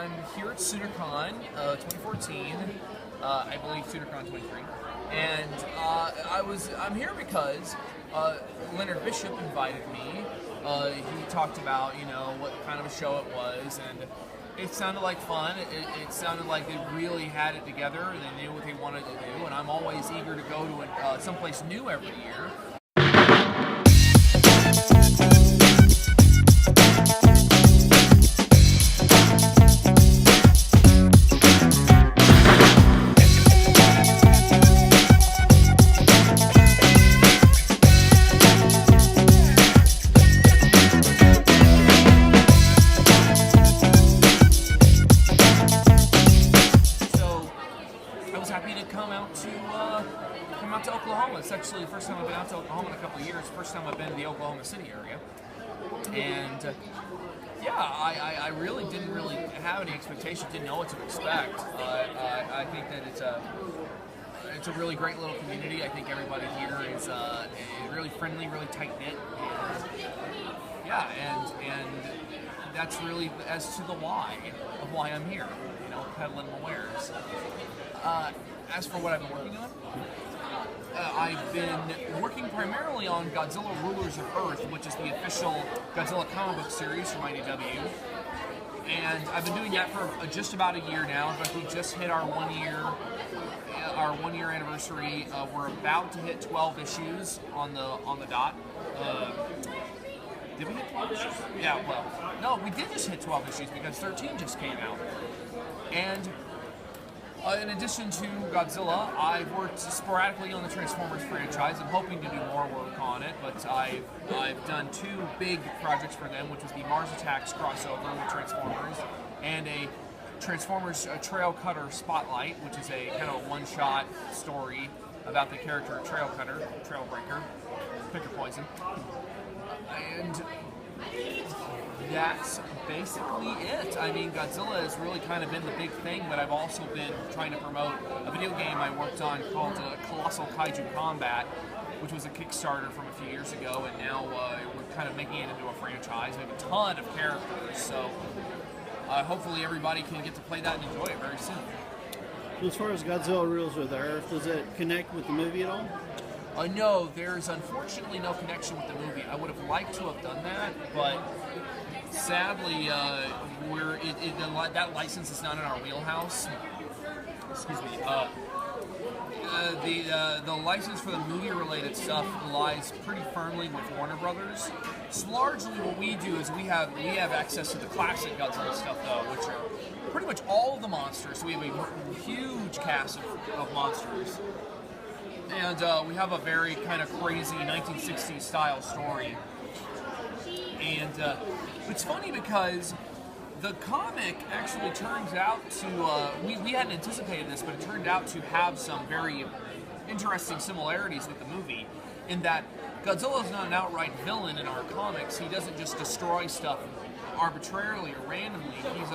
I'm here at SoonerCon 2014. I believe SoonerCon 23. And I'm here because Leonard Bishop invited me. He talked about, what kind of a show it was, and it sounded like fun. It sounded like they really had it together. They knew what they wanted to do, and I'm always eager to go to someplace new every year. Come out to Oklahoma. It's actually the first time I've been out to Oklahoma in a couple of years. First time I've been to the Oklahoma City area. And I really didn't have any expectations. Didn't know what to expect. I think that it's a really great little community. I think everybody here is really friendly, really tight knit. And that's really as to the why of why I'm here. Peddling my wares. As for what I've been working on, I've been working primarily on Godzilla Rulers of Earth, which is the official Godzilla comic book series from IDW. And I've been doing that for just about a year now. In fact, we just hit our 1 year anniversary. We're about to hit 12 issues on the dot. Did we hit 12 issues? Yeah, well, no, we did just hit 12 issues because 13 just came out. And in addition to Godzilla, I've worked sporadically on the Transformers franchise. I'm hoping to do more work on it, but I've done two big projects for them, which was the Mars Attacks crossover with Transformers, and a Transformers Trail Cutter Spotlight, which is a kind of a one-shot story about the character Trail Cutter, Trailbreaker, pick your poison. And that's basically it. I mean, Godzilla has really kind of been the big thing, but I've also been trying to promote a video game I worked on called Colossal Kaiju Combat, which was a Kickstarter from a few years ago, and now we're kind of making it into a franchise. We have a ton of characters, so hopefully everybody can get to play that and enjoy it very soon. So as far as Godzilla Rulers of the Earth, does it connect with the movie at all? No, there's unfortunately no connection with the movie. I would have liked to have done that, but sadly, that license is not in our wheelhouse. Excuse me. The license for the movie-related stuff lies pretty firmly with Warner Brothers. So largely, what we do is we have access to the classic Godzilla stuff, though, which are pretty much all of the monsters. So we have a huge cast of monsters. And we have a very kind of crazy 1960s style story. And it's funny because the comic actually turns out to, we hadn't anticipated this, but it turned out to have some very interesting similarities with the movie, in that Godzilla is not an outright villain in our comics. He doesn't just destroy stuff arbitrarily or randomly. He's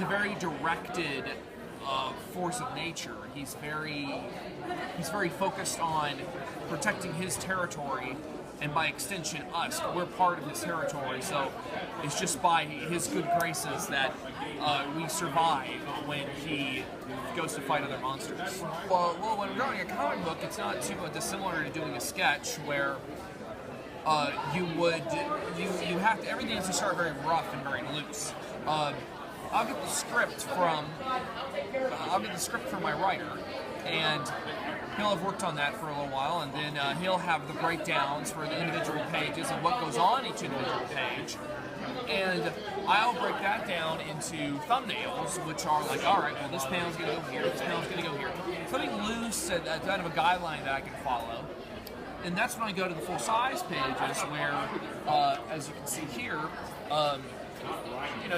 a very directed force of nature. He's very focused on protecting his territory, and by extension us. We're part of his territory, so it's just by his good graces that we survive when he goes to fight other monsters. Well, when drawing a comic book, it's not too dissimilar to doing a sketch, where you have to, everything has to start very rough and very loose. I'll get the script from my writer, and he'll have worked on that for a little while, and then he'll have the breakdowns for the individual pages and what goes on each individual page. And I'll break that down into thumbnails, which are like, all right, well, this panel's going to go here, this panel's going to go here. Something loose and kind of a guideline that I can follow. And that's when I go to the full-size pages where, as you can see here,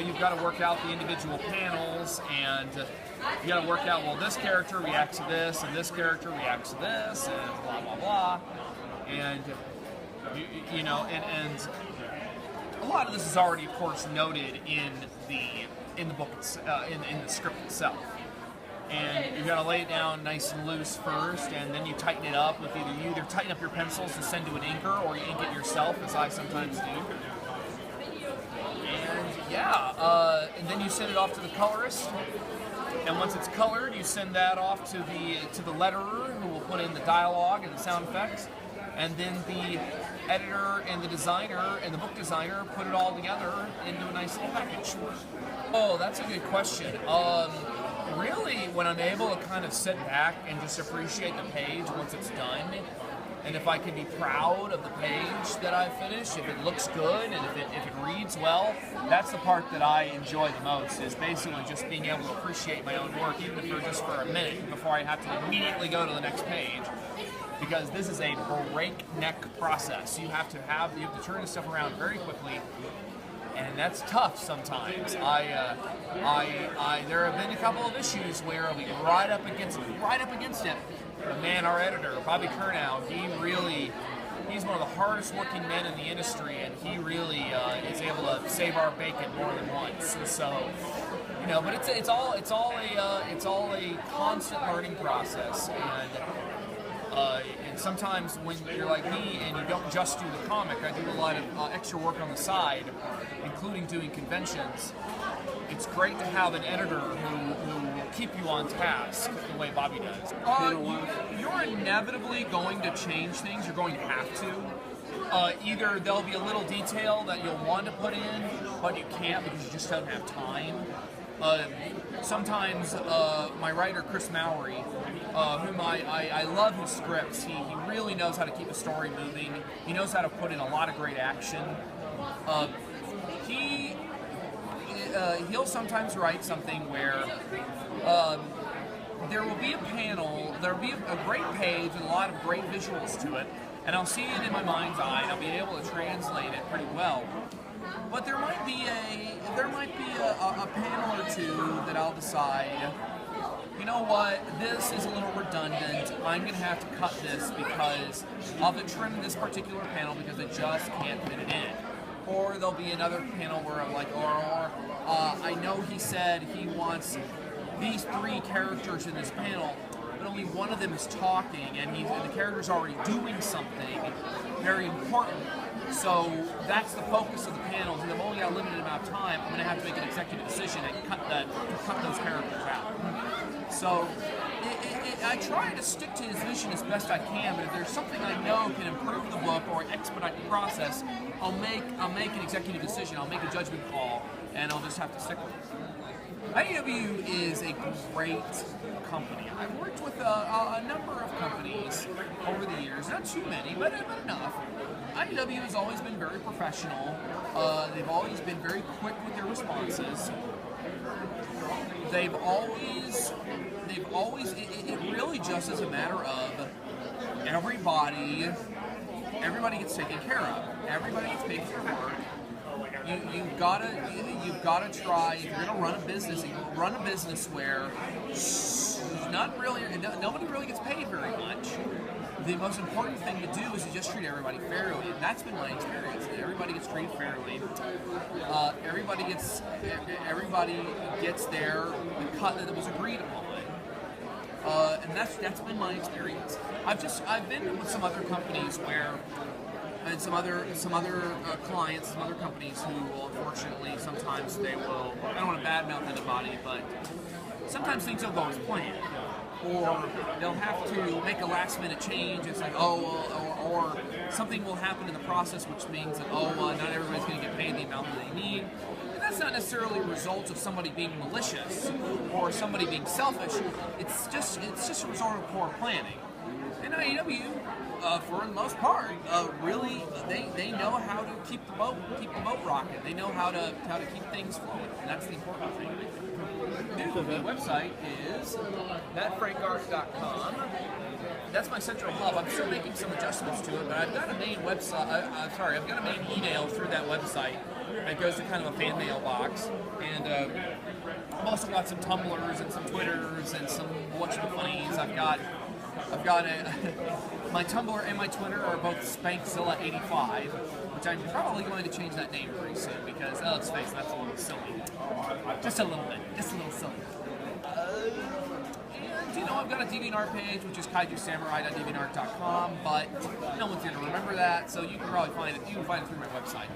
you've got to work out the individual panels, and you got to work out, well, this character reacts to this, and this character reacts to this, and blah, blah, blah. And, and a lot of this is already, of course, noted in the book, in the script itself. And you got to lay it down nice and loose first, and then you tighten it up with you either tighten up your pencils to send to an inker, or you ink it yourself, as I sometimes do. And And then you send it off to the colorist. And once it's colored, you send that off to the letterer, who will put in the dialogue and the sound effects. And then the editor and the designer and the book designer put it all together into a nice little package. Oh, that's a good question. Really, when I'm able to kind of sit back and just appreciate the page once it's done, and if I can be proud of the page that I finished, if it looks good and if it reads well, that's the part that I enjoy the most, is basically just being able to appreciate my own work, even if it's just for a minute, before I have to immediately go to the next page. Because this is a breakneck process. You have to turn this stuff around very quickly, and that's tough sometimes. There have been a couple of issues where I'll be right up against it. But man, our editor, Bobby Kernow, he's one of the hardest working men in the industry, and he really is able to save our bacon more than once. So, but it's all a constant learning process, and sometimes when you're like me and you don't just do the comic, I do a lot of extra work on the side, including doing conventions. It's great to have an editor who will keep you on task the way Bobby does. You're inevitably going to change things. You're going to have to. Either there'll be a little detail that you'll want to put in, but you can't because you just don't have time. Sometimes my writer, Chris Mowry, whom I love his scripts, he really knows how to keep a story moving. He knows how to put in a lot of great action. He'll sometimes write something where there will be a panel, there will be a great page with a lot of great visuals to it, and I'll see it in my mind's eye, and I'll be able to translate it pretty well. But there might be a panel or two that I'll decide, you know what, this is a little redundant. I'm going to have to cut this because of it, trim this particular panel because I just can't fit it in. Or there'll be another panel where I'm like, I know he said he wants these 3 characters in this panel, but only one of them is talking, and the character's already doing something very important. So that's the focus of the panels, and I've only got a limited amount of time. I'm going to have to make an executive decision and cut those characters out. So I try to stick to his vision as best I can, but if there's something I know can improve the book or expedite the process, I'll make an executive decision. I'll make a judgment call, and I'll just have to stick with it. IDW is a great company. I've worked with a number of companies over the years, not too many, but enough. IDW has always been very professional. They've always been very quick with their responses. They've always, it really just is a matter of everybody gets taken care of. Everybody gets paid for their work. You've gotta try, if you're gonna run a business where nobody really gets paid very much. The most important thing to do is to just treat everybody fairly, and that's been my experience. Everybody gets treated fairly. Everybody gets their cut that was agreed upon, and that's been my experience. I've been with some other companies and some other clients, some other companies who will, unfortunately, sometimes they will. I don't want to badmouth anybody, but sometimes things don't go as planned. Or they'll have to make a last-minute change. It's like, or something will happen in the process, which means that, not everybody's going to get paid the amount that they need. And that's not necessarily a result of somebody being malicious or somebody being selfish. It's just a result of poor planning. And IDW, for the most part, really they know how to keep the boat rocking. They know how to keep things flowing, and that's the important thing. The website is thatfrankart.com. That's my central hub. I'm still making some adjustments to it, but I've got a main website. I've got a main email through that website that goes to kind of a fan mail box, and I've also got some Tumblrs and some Twitters and some whatchafunnies. I've got my Tumblr and my Twitter are both Spankzilla85, which I'm probably going to change that name pretty soon because, let's face it, that's a little silly. Just a little silly. And, I've got a DeviantArt page, which is kaijusamurai.deviantart.com, but no one's going to remember that, so you can probably find it. You can find it through my website.